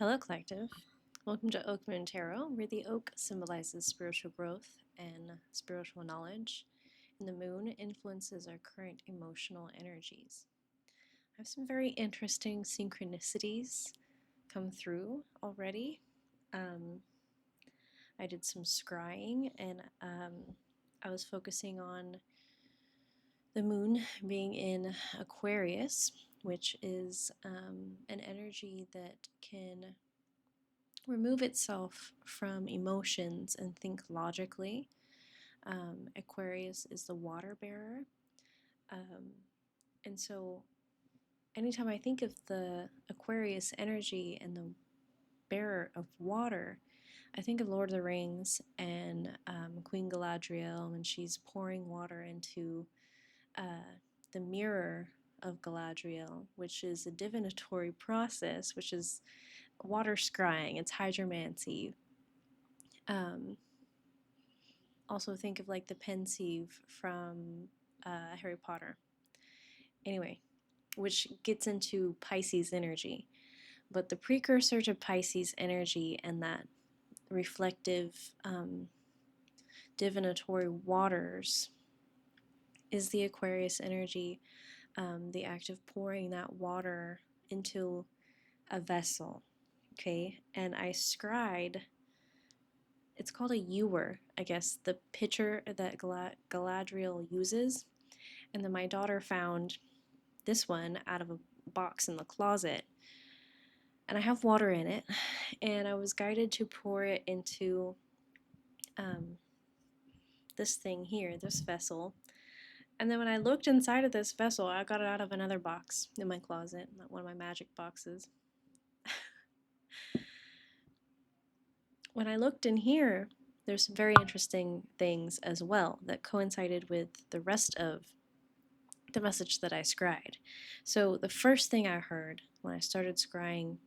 Hello, Collective. Welcome to Oak Moon Tarot, where the oak symbolizes spiritual growth and spiritual knowledge, and the moon influences our current emotional energies. I have some very interesting synchronicities come through already. I did some scrying, and I was focusing on the moon being in Aquarius, which is an energy that can remove itself from emotions and think logically. Aquarius is the water bearer. And so, anytime I think of the Aquarius energy and the bearer of water, I think of Lord of the Rings and Queen Galadriel when she's pouring water into the mirror of Galadriel, which is a divinatory process, which is water scrying, it's hydromancy. Also think of like the pensieve from Harry Potter. Anyway, which gets into Pisces energy. But the precursor to Pisces energy and that reflective divinatory waters is the Aquarius energy, the act of pouring that water into a vessel. Okay, and I scried, it's called a ewer, I guess, the pitcher that Galadriel uses. And then my daughter found this one out of a box in the closet. And I have water in it. And I was guided to pour it into this thing here, this vessel. And then when I looked inside of this vessel, I got it out of another box in my closet, one of my magic boxes. When I looked in here, there's some very interesting things as well that coincided with the rest of the message that I scribed. So the first thing I heard when I started scribing,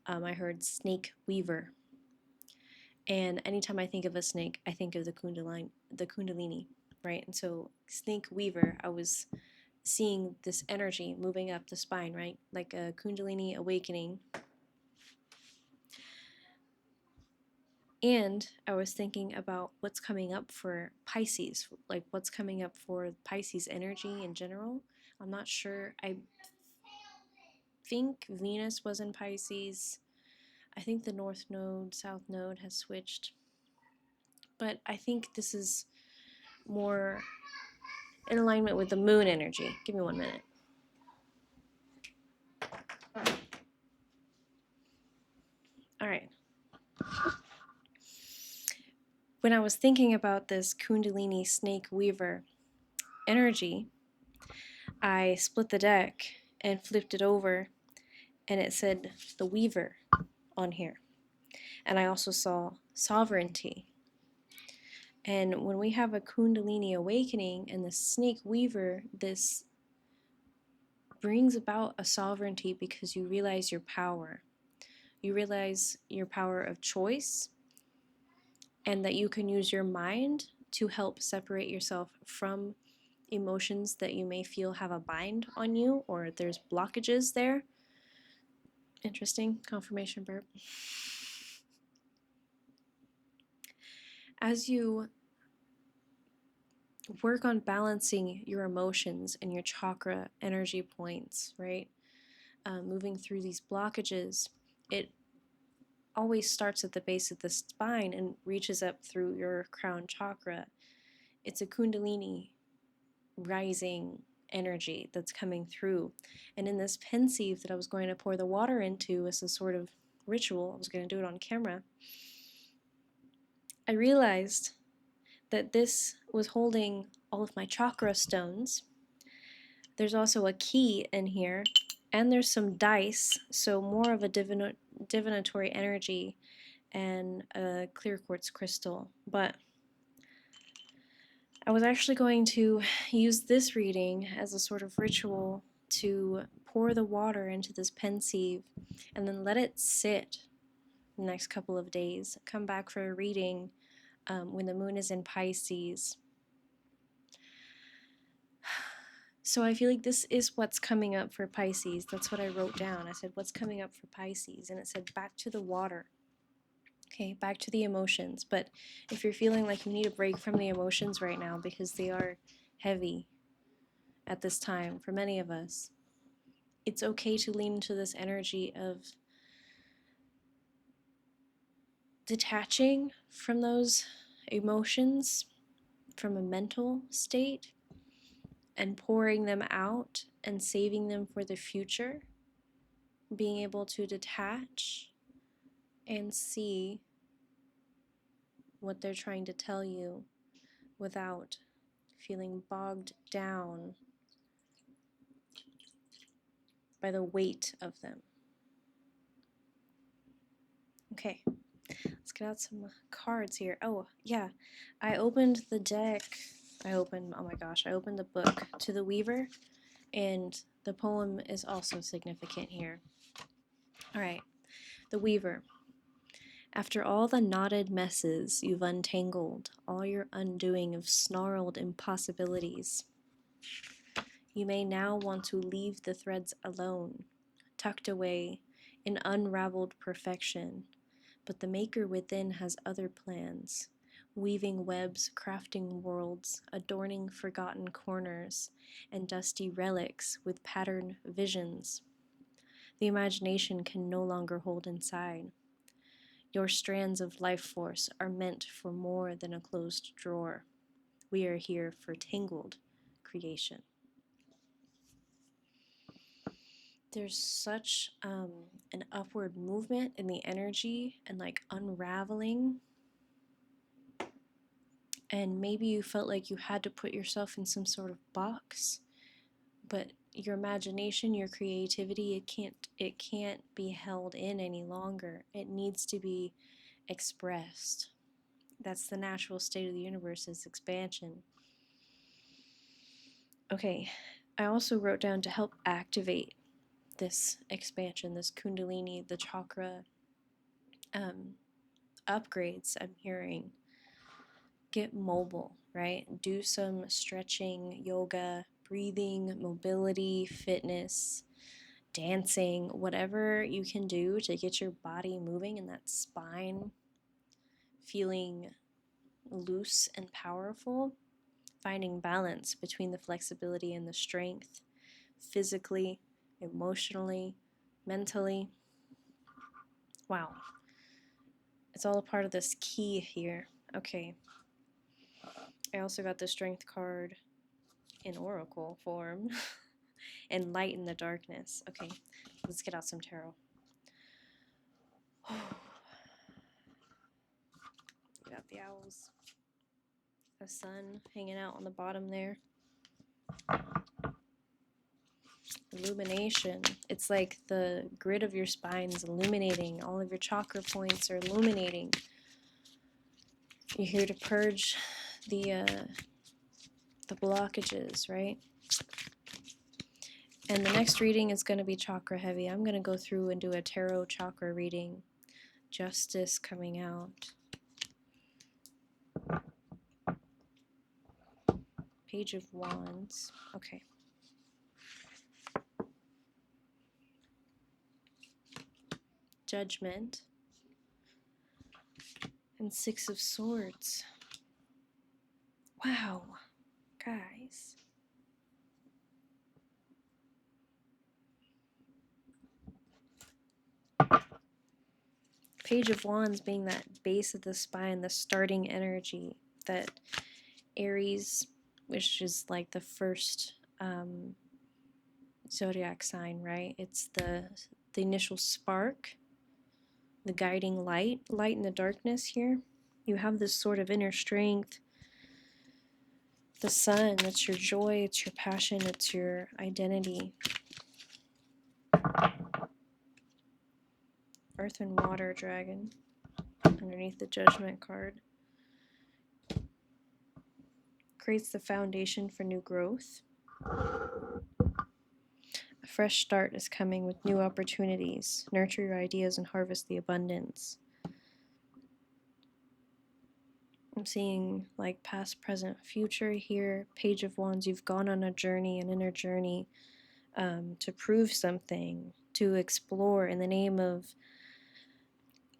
I heard snake weaver. And anytime I think of a snake, I think of the kundalini, right? And so snake weaver, I was seeing this energy moving up the spine, right? Like a kundalini awakening. And I was thinking about what's coming up for Pisces, like what's coming up for Pisces energy in general. I'm not sure. I think Venus was in Pisces. I think the North Node, South Node has switched. But I think this is more in alignment with the moon energy. Give me 1 minute. All right. When I was thinking about this Kundalini snake weaver energy, I split the deck and flipped it over, and it said the weaver on here. And I also saw sovereignty. And when we have a Kundalini awakening and the snake weaver, this brings about a sovereignty because you realize your power. You realize your power of choice, and that you can use your mind to help separate yourself from emotions that you may feel have a bind on you or there's blockages there. Interesting confirmation burp. As you work on balancing your emotions and your chakra energy points, right? Moving through these blockages, it always starts at the base of the spine and reaches up through your crown chakra. It's a kundalini rising energy that's coming through. And in this pensieve that I was going to pour the water into as a sort of ritual, I was going to do it on camera, I realized that this was holding all of my chakra stones. There's also a key in here, and there's some dice, so more of a divinatory energy and a clear quartz crystal. But I was actually going to use this reading as a sort of ritual to pour the water into this pensieve and then let it sit the next couple of days. Come back for a reading when the moon is in Pisces. So I feel like this is what's coming up for Pisces. That's what I wrote down. I said, what's coming up for Pisces? And it said, back to the water. Okay, back to the emotions. But if you're feeling like you need a break from the emotions right now because they are heavy at this time for many of us, it's okay to lean into this energy of detaching from those emotions from a mental state and pouring them out and saving them for the future, being able to detach and see what they're trying to tell you without feeling bogged down by the weight of them. Okay, let's get out some cards here. Oh, yeah, I opened the deck. Oh my gosh, I opened the book to the Weaver, and the poem is also significant here. All right, the Weaver. After all the knotted messes you've untangled, all your undoing of snarled impossibilities, you may now want to leave the threads alone, tucked away in unraveled perfection. But the maker within has other plans, weaving webs, crafting worlds, adorning forgotten corners, and dusty relics with pattern visions the imagination can no longer hold inside. Your strands of life force are meant for more than a closed drawer. We are here for tangled creation. There's such an upward movement in the energy and like unraveling. And maybe you felt like you had to put yourself in some sort of box, but your imagination, your creativity, it can't be held in any longer. It needs to be expressed. That's the natural state of the universe, is expansion. Okay, I also wrote down to help activate this expansion, this kundalini, the chakra upgrades I'm hearing. Get mobile, right? Do some stretching, yoga, breathing, mobility, fitness, dancing, whatever you can do to get your body moving and that spine feeling loose and powerful. Finding balance between the flexibility and the strength, physically, emotionally, mentally. Wow. It's all a part of this key here. Okay. I also got the strength card in oracle form and light in the darkness. Okay, let's get out some tarot. We got the owls. A sun hanging out on the bottom there. Illumination. It's like the grid of your spine is illuminating. All of your chakra points are illuminating. You're here to purge the blockages, right? And the next reading is going to be chakra heavy. I'm going to go through and do a tarot chakra reading. Justice coming out. Page of Wands. Okay. Judgment. And Six of Swords. Wow, guys. Page of Wands being that base of the spine, the starting energy, that Aries, which is like the first zodiac sign, right? It's the initial spark, the guiding light in the darkness here. You have this sort of inner strength. The sun, it's your joy, it's your passion, it's your identity. Earth and water dragon underneath the judgment card. Creates the foundation for new growth. A fresh start is coming with new opportunities. Nurture your ideas and harvest the abundance. I'm seeing like past, present, future here. Page of Wands, you've gone on a journey, an inner journey, to prove something, to explore in the name of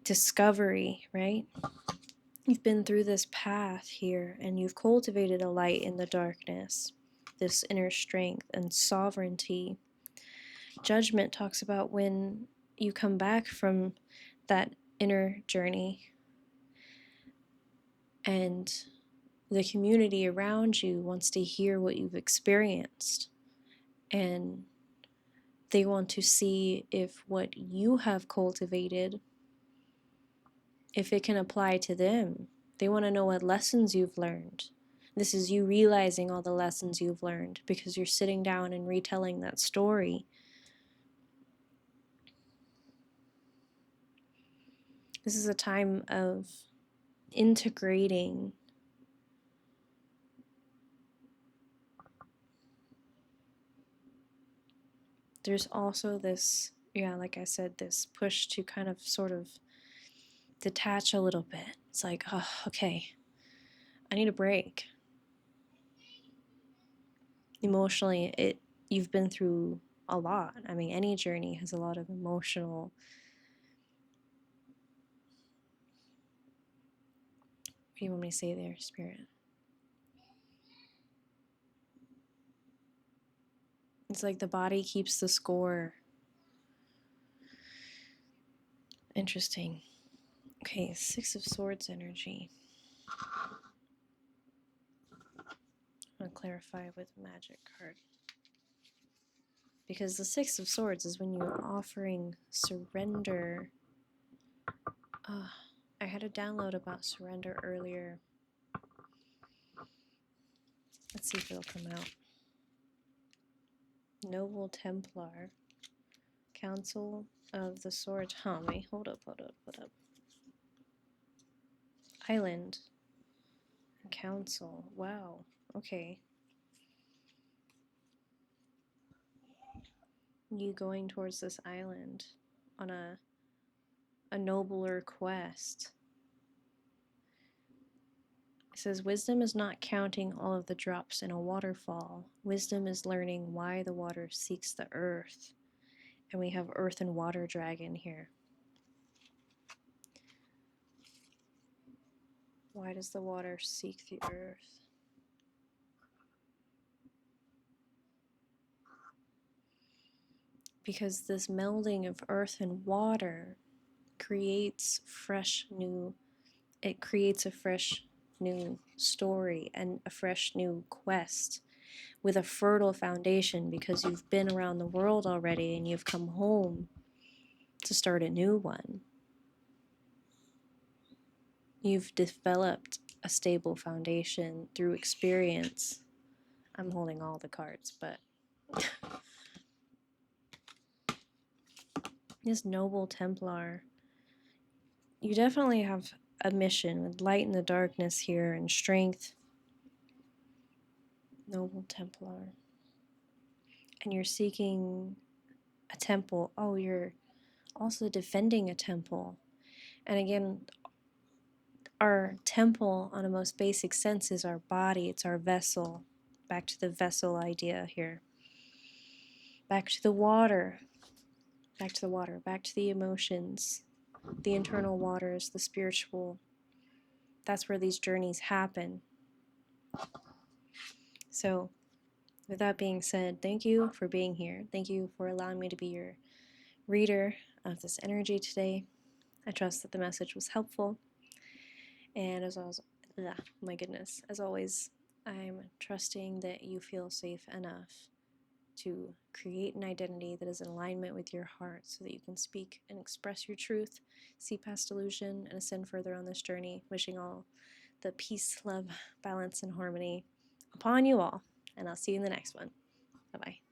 discovery, right? You've been through this path here and you've cultivated a light in the darkness, this inner strength and sovereignty. Judgment talks about when you come back from that inner journey and the community around you wants to hear what you've experienced, and they want to see if what you have cultivated, if it can apply to them. They want to know what lessons you've learned. This is you realizing all the lessons you've learned because you're sitting down and retelling that story. This is a time of integrating there's also this, yeah, like I said, this push to kind of sort of detach a little bit. It's like, oh, okay, I need a break. Emotionally, you've been through a lot. I mean, any journey has a lot of emotional. What do you want me to say there, Spirit? It's like the body keeps the score. Interesting. Okay, Six of Swords energy. I'm going to clarify with magic card. Because the Six of Swords is when you're offering surrender. I had a download about surrender earlier. Let's see if it'll come out. Noble Templar. Council of the Swords. Huh, wait, hold up. Island. Council. Wow. Okay. You going towards this island on a nobler quest. It says, wisdom is not counting all of the drops in a waterfall. Wisdom is learning why the water seeks the earth. And we have earth and water dragon here. Why does the water seek the earth? Because this melding of earth and water creates it creates a fresh new story and a fresh new quest with a fertile foundation, because you've been around the world already and you've come home to start a new one. You've developed a stable foundation through experience. I'm holding all the cards, but this Noble Templar, you definitely have a mission with light in the darkness here and strength. Noble Templar. And you're seeking a temple. Oh, you're also defending a temple. And again, our temple, on a most basic sense, is our body. It's our vessel. Back to the vessel idea here. Back to the water. Back to the water. Back to the emotions. The internal waters, the spiritual. That's where these journeys happen. So, with that being said, thank you for being here. Thank you for allowing me to be your reader of this energy today. I trust that the message was helpful. And as always, my goodness, as always, I'm trusting that you feel safe enough to create an identity that is in alignment with your heart so that you can speak and express your truth, see past illusion, and ascend further on this journey. Wishing all the peace, love, balance, and harmony upon you all. And I'll see you in the next one. Bye-bye.